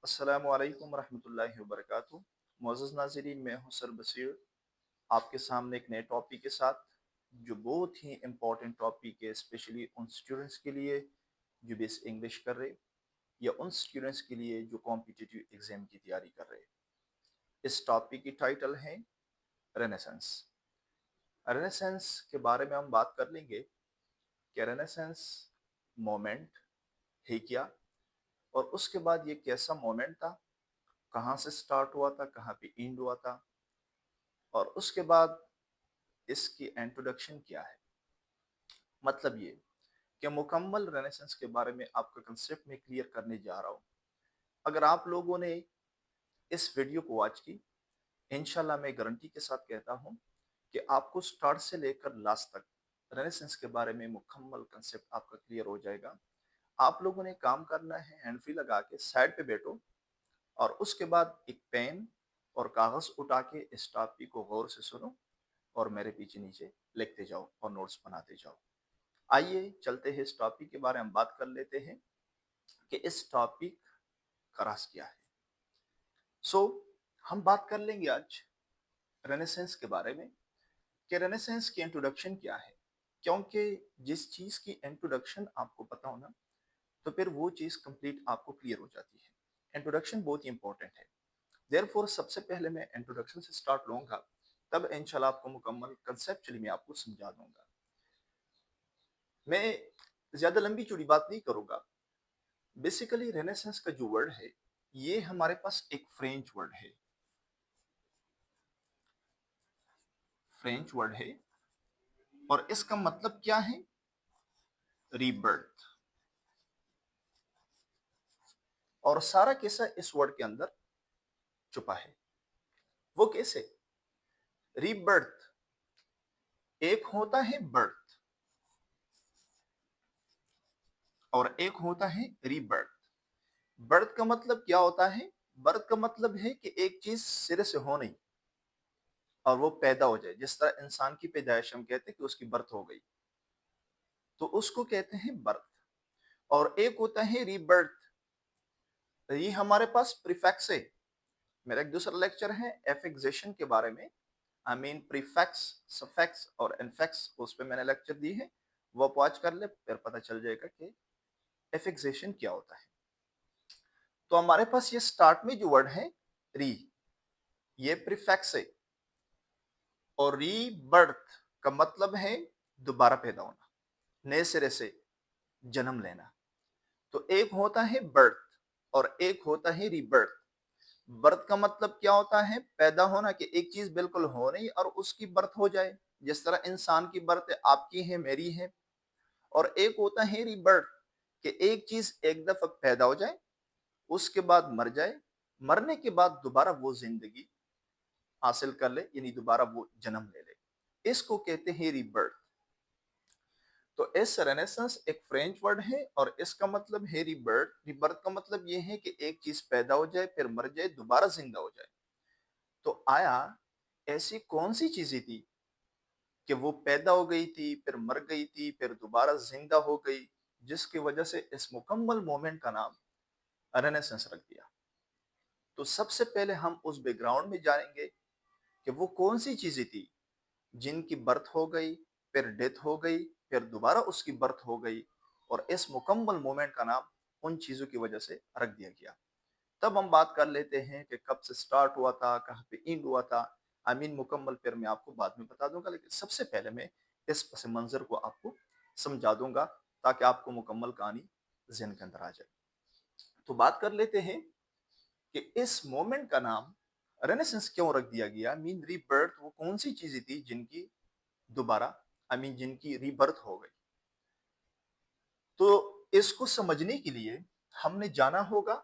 السلام علیکم ورحمۃ اللہ وبرکاتہ۔ معزز ناظرین، میں ہوں سر بصیر آپ کے سامنے ایک نئے ٹاپک کے ساتھ، جو بہت ہی امپورٹنٹ ٹاپک ہے اسپیشلی ان اسٹوڈنٹس کے لیے جو بیس انگلش کر رہے، یا ان اسٹوڈنٹس کے لیے جو کمپٹیٹیو ایگزام کی تیاری کر رہے۔ اس ٹاپک کی ٹائٹل ہے رینیسنس۔ رینیسنس کے بارے میں ہم بات کر لیں گے کہ رینیسنس مومنٹ ہے کیا، اور اس کے بعد یہ کیسا مومنٹ تھا، کہاں سے سٹارٹ ہوا تھا، کہاں پہ اینڈ ہوا تھا، اور اس کے بعد اس کی انٹروڈکشن کیا ہے۔ مطلب یہ کہ مکمل رینیسنس کے بارے میں آپ کا کنسیپٹ میں کلیئر کرنے جا رہا ہوں۔ اگر آپ لوگوں نے اس ویڈیو کو واچ کی، انشاءاللہ میں گارنٹی کے ساتھ کہتا ہوں کہ آپ کو سٹارٹ سے لے کر لاسٹ تک رینیسنس کے بارے میں مکمل کنسیپٹ آپ کا کلیئر ہو جائے گا۔ آپ لوگوں نے کام کرنا ہے، ہینڈ فری لگا کے سائڈ پہ بیٹھو، اور اس کے بعد ایک پین اور کاغذ اٹھا کے اس ٹاپک کو غور سے سنو، اور میرے پیچھے نیچے لکھتے جاؤ اور نوٹس بناتے جاؤ۔ آئیے چلتے ہیں، اس ٹاپک کے بارے میں ہم بات کر لیتے ہیں کہ اس ٹاپک کا راز کیا ہے۔ ہم بات کر لیں گے آج رینیسنس کے بارے میں کہ رینیسنس کی انٹروڈکشن کیا ہے، کیونکہ جس چیز کی انٹروڈکشن آپ کو پتا ہونا تو پھر وہ چیز کمپلیٹ آپ کو کلیئر ہو جاتی ہے۔ انٹروڈکشن بہت ہی امپورٹنٹ ہے، دیر فور سب سے پہلے میں انٹروڈکشن سے سٹارٹ لوں گا، تب انشاءاللہ آپ کو مکمل کنسیپچلی میں آپ کو سمجھا دوں گا۔ میں زیادہ لمبی چوڑی بات نہیں کروں گا۔ بیسیکلی رینیسنس کا جو ورڈ ہے، یہ ہمارے پاس ایک فرینچ ورڈ ہے، فرینچ ورڈ ہے، اور اس کا مطلب کیا ہے؟ ری برتھ۔ اور سارا قصہ اس ورڈ کے اندر چھپا ہے۔ وہ کیسے؟ ری برتھ، ایک ہوتا ہے برتھ اور ایک ہوتا ہے ری برتھ۔ برتھ کا مطلب کیا ہوتا ہے؟ برتھ کا مطلب ہے کہ ایک چیز سرے سے ہو نہیں اور وہ پیدا ہو جائے، جس طرح انسان کی پیدائش ہم کہتے ہیں کہ اس کی برتھ ہو گئی، تو اس کو کہتے ہیں برتھ۔ اور ایک ہوتا ہے ری برتھ، یہ ہمارے پاس پریفیکس ہے۔ میرا ایک دوسرا لیکچر ہے ایفیکزیشن کے بارے میں، پریفیکس، سفیکس اور انفیکس، اس پہ میں نے لیکچر دی ہے، وہ آپ واچ کر لے، پھر پتہ چل جائے گا کہ ایفیکزیشن کیا ہوتا ہے۔ تو ہمارے پاس یہ سٹارٹ میں جو ورڈ ہے ری، یہ پریفیکس ہے، اور ری برتھ کا مطلب ہے دوبارہ پیدا ہونا، نئے سرے سے جنم لینا۔ تو ایک ہوتا ہے برتھ اور ایک ہوتا ہے ری برتھ۔ برتھ کا مطلب کیا ہوتا ہے؟ پیدا ہونا، کہ ایک چیز بالکل ہو نہیں اور اس کی برتھ ہو جائے، جس طرح انسان کی برتھ آپ کی ہے، میری ہے۔ اور ایک ہوتا ہے ری برتھ، کہ ایک چیز ایک دفعہ پیدا ہو جائے، اس کے بعد مر جائے، مرنے کے بعد دوبارہ وہ زندگی حاصل کر لے، یعنی دوبارہ وہ جنم لے لے، اس کو کہتے ہیں ری برتھ۔ تو اس رینیسنس ایک فرینچ ورڈ ہے، اور اس کا مطلب ہے ری برتھ۔ ری برتھ کا مطلب یہ ہے کہ ایک چیز پیدا ہو جائے، پھر مر جائے، دوبارہ زندہ ہو جائے۔ تو آیا ایسی کون سی چیزیں تھی کہ وہ پیدا ہو گئی تھی، پھر مر گئی تھی، پھر دوبارہ زندہ ہو گئی، جس کی وجہ سے اس مکمل مومنٹ کا نام رینیسنس رکھ دیا؟ تو سب سے پہلے ہم اس بیک گراؤنڈ میں جانیں گے کہ وہ کون سی چیزیں تھی جن کی برتھ ہو گئی، پھر ڈیتھ ہو گئی، پھر دوبارہ اس کی برتھ ہو گئی، اور اس مکمل مومنٹ کا نام ان چیزوں کی وجہ سے رکھ دیا گیا۔ تب ہم بات کر لیتے ہیں کہ کب سے سٹارٹ ہوا تھا، کہاں پہ اینڈ ہوا تھا۔ مکمل پھر میں آپ کو بعد میں بتا دوں گا، لیکن سب سے پہلے میں اس پس منظر کو آپ کو سمجھا دوں گا تاکہ آپ کو مکمل کہانی ذہن کے اندر آ جائے۔ تو بات کر لیتے ہیں کہ اس مومنٹ کا نام رینیسنس کیوں رکھ دیا گیا، ری برتھ۔ وہ کون سی چیزیں تھی جن کی دوبارہ جن کی ری برتھ ہو گئی؟ تو اس کو سمجھنے کے لیے ہم نے جانا ہوگا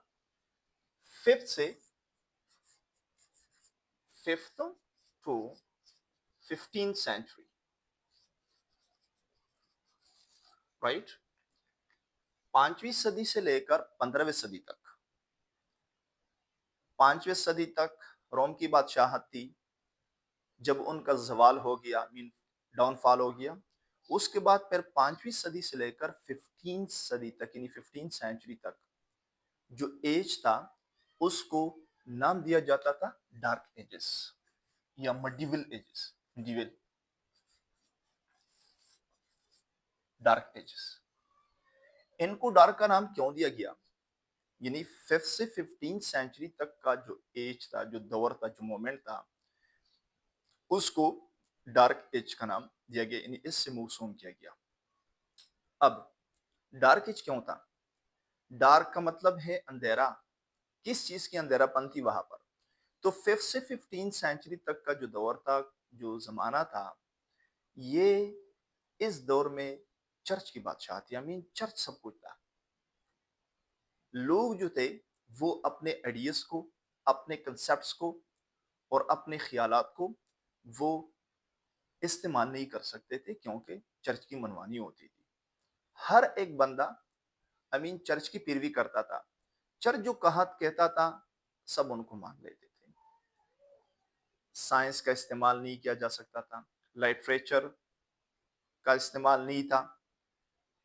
fifth to 15th century, right? 5ویں صدی سے لے کر 15ویں صدی تک۔ 5ویں صدی تک روم کی بادشاہت تھی، جب ان کا زوال ہو گیا، ڈاؤن فال ہو گیا، اس کے بعد پھر 5ویں صدی سے لے کر 15th صدی تک، یعنی 15th سینچری تک جو ایج تھا، اس کو نام دیا جاتا تھا ڈارک ایجز یا medieval ages. Medieval dark ages. ان کو ڈارک کا نام کیوں دیا گیا؟ یعنی 5 سے 15 سینچری تک کا جو ایج تھا، جو دور تھا، جو مومنٹ تھا، اس کو ڈارک ایج کا نام دیا گیا، یعنی اس سے موسوم کیا گیا. اب ڈارک ایج کیوں تھا؟ ڈارک کا مطلب ہے اندھیرا. کس چیز کی اندھیرا پن تھی وہاں پر؟ تو 5 سے 15 سینچری تک کا جو دور تھا، جو زمانہ تھا، یہ اس دور میں چرچ کی بادشاہ تھی. چرچ سب کچھ تھا. لوگ جو تھے وہ اپنے آئیڈیاز کو، اپنے کنسپٹس کو اور اپنے خیالات کو وہ استعمال نہیں کر سکتے تھے، کیونکہ چرچ کی منوانی ہوتی تھی. ہر ایک بندہ چرچ کی پیروی کرتا تھا. چرچ جو کہتا تھا سب ان کو مان لیتے تھے. سائنس کا استعمال نہیں کیا جا سکتا تھا، لٹریچر کا استعمال نہیں تھا،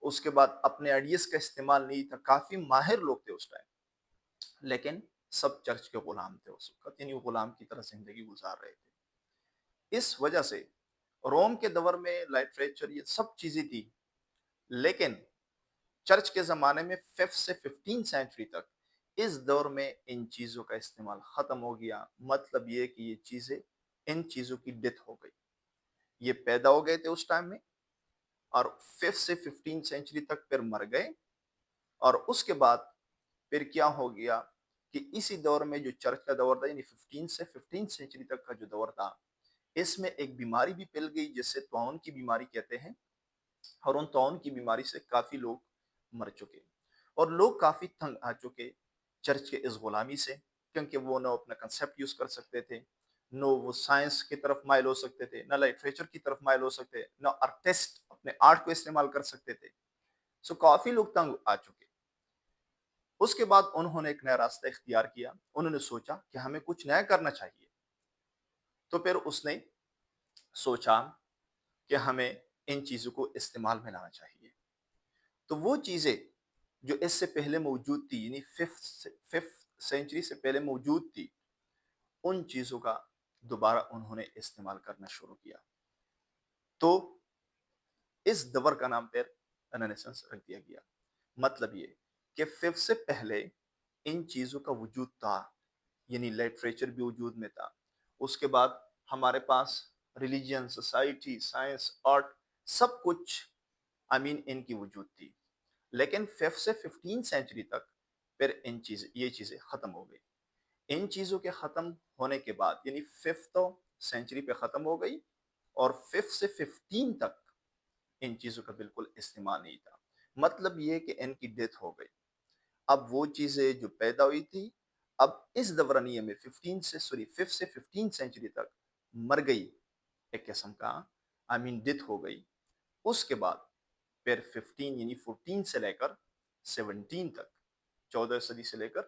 اس کے بعد اپنے آئیڈیاز کا استعمال نہیں تھا. کافی ماہر لوگ تھے اس ٹائم، لیکن سب چرچ کے غلام تھے اس وقت، یعنی غلام کی طرح زندگی گزار رہے تھے. اس وجہ سے روم کے دور میں لٹریچر یہ سب چیزیں تھی، لیکن چرچ کے زمانے میں 5 سے 15 سینچری تک اس دور میں ان چیزوں کا استعمال ختم ہو گیا. مطلب یہ کہ یہ چیزیں، ان چیزوں کی ڈیتھ ہو گئی. یہ پیدا ہو گئے تھے اس ٹائم میں اور 5 سے 15 سینچری تک پھر مر گئے. اور اس کے بعد پھر کیا ہو گیا کہ اسی دور میں جو چرچ کا دور تھا، یعنی 15 سے 15 سینچری تک کا جو دور تھا، اس میں ایک بیماری بھی پھیل گئی جسے طاعون کی بیماری کہتے ہیں. اور ان طاعون کی بیماری سے کافی لوگ مر چکے اور لوگ کافی تنگ آ چکے چرچ کے اس غلامی سے، کیونکہ وہ نہ اپنا کنسپٹ یوز کر سکتے تھے، نہ وہ سائنس کی طرف مائل ہو سکتے تھے، نہ لٹریچر کی طرف مائل ہو سکتے، نہ آرٹسٹ اپنے آرٹ کو استعمال کر سکتے تھے. سو کافی لوگ تنگ آ چکے. اس کے بعد انہوں نے ایک نیا راستہ اختیار کیا. انہوں نے سوچا کہ ہمیں کچھ نیا کرنا چاہیے. تو پھر اس نے سوچا کہ ہمیں ان چیزوں کو استعمال میں لانا چاہیے. تو وہ چیزیں جو اس سے پہلے موجود تھی، یعنی 5 سینچری سے پہلے موجود تھی، ان چیزوں کا دوبارہ انہوں نے استعمال کرنا شروع کیا. تو اس دور کا نام پھر رینیسانس رکھ دیا گیا. مطلب یہ کہ 5 سے پہلے ان چیزوں کا وجود تھا، یعنی لٹریچر بھی وجود میں تھا. اس کے بعد ہمارے پاس ریلیجن، سوسائٹی، سائنس، آرٹ، سب کچھ ان کی وجود تھی. لیکن 5 سے 15 سینچری تک پھر یہ چیزیں ختم ہو گئی. ان چیزوں کے ختم ہونے کے بعد، یعنی 5 سینچری پہ ختم ہو گئی اور 5 سے 15 تک ان چیزوں کا بالکل استعمال نہیں تھا. مطلب یہ کہ ان کی ڈیتھ ہو گئی. اب وہ چیزیں جو پیدا ہوئی تھی، اب اس دورانیے میں 5 سے 15 سینچری تک مر گئی، ایک قسم کا ڈیتھ ہو گئی. اس کے بعد پھر 15 یعنی 14 سے لے کر 17 تک، 14 صدی سے لے کر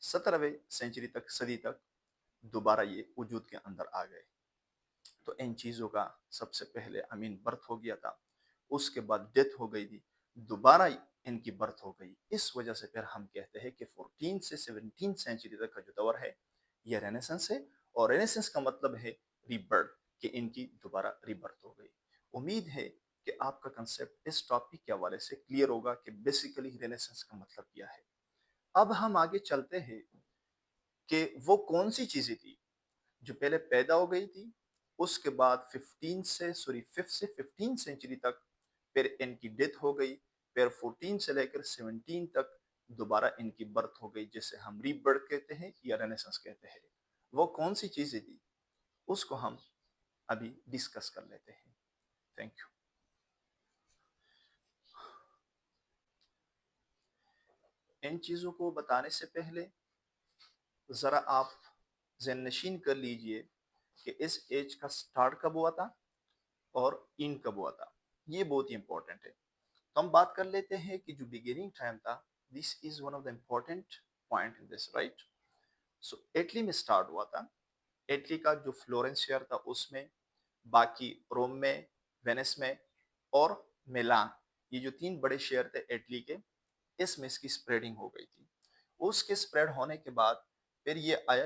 17ویں سینچری تک، صدی تک دوبارہ یہ وجود کے اندر آ گئے. تو ان چیزوں کا سب سے پہلے برتھ ہو گیا تھا. اس کے بعد ڈیتھ ہو گئی تھی، دوبارہ ان کی برتھ ہو گئی. اس وجہ سے پھر ہم کہتے ہیں کہ 14 سے 17 سینچری تک کا جو دور ہے یہ رینیسانس ہے. اور رینیسانس کا مطلب ہے ری برتھ، کہ ان کی دوبارہ ری برتھ ہو گئی. امید ہے کہ آپ کا کنسپٹ اس ٹاپک کے حوالے سے کلیئر ہوگا کہ بیسیکلی رینیسانس کا مطلب کیا ہے. اب ہم آگے چلتے ہیں کہ وہ کون سی چیزیں تھی جو پہلے پیدا ہو گئی تھی. اس کے بعد 5 سے 15 سینچری تک پھر ان کی ڈیتھ ہو گئی. پھر 14 سے لے کر 17 تک دوبارہ ان کی برتھ ہو گئی، جسے ہم ری برتھ کہتے ہیں یا رینیسانس کہتے ہیں. وہ کون سی چیزیں تھی اس کو ہم ابھی ڈسکس کر لیتے ہیں. Thank you. ان چیزوں کو بتانے سے پہلے ذرا آپ ذہن نشین کر لیجئے کہ اس ایج کا سٹارٹ کب ہوا تھا اور اینڈ کب ہوا تھا. یہ بہت ہی امپورٹنٹ ہے. تو ہم بات کر لیتے ہیں کہ جو بگننگ ٹائم تھا، this is one of the important point in this, right. So Italy میں سٹارٹ ہوا تھا. اٹلی کا جو فلورنس شہر تھا اس میں، باقی روم میں، وینس میں اور میلان، یہ جو 3 بڑے شہر تھے اٹلی کے، اس میں اس کی سپریڈنگ ہو گئی تھی. اس کے سپریڈ ہونے کے بعد پھر یہ آیا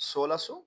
1600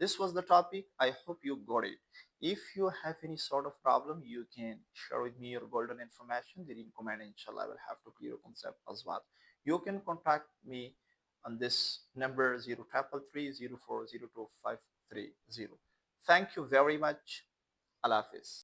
This was the topic. I hope you got it. If you have any sort of problem, you can share with me your golden information. Then in comment, inshallah, I will have to clear your concept as well. You can contact me on this number 033304025330. Thank you very much. Allah Hafiz.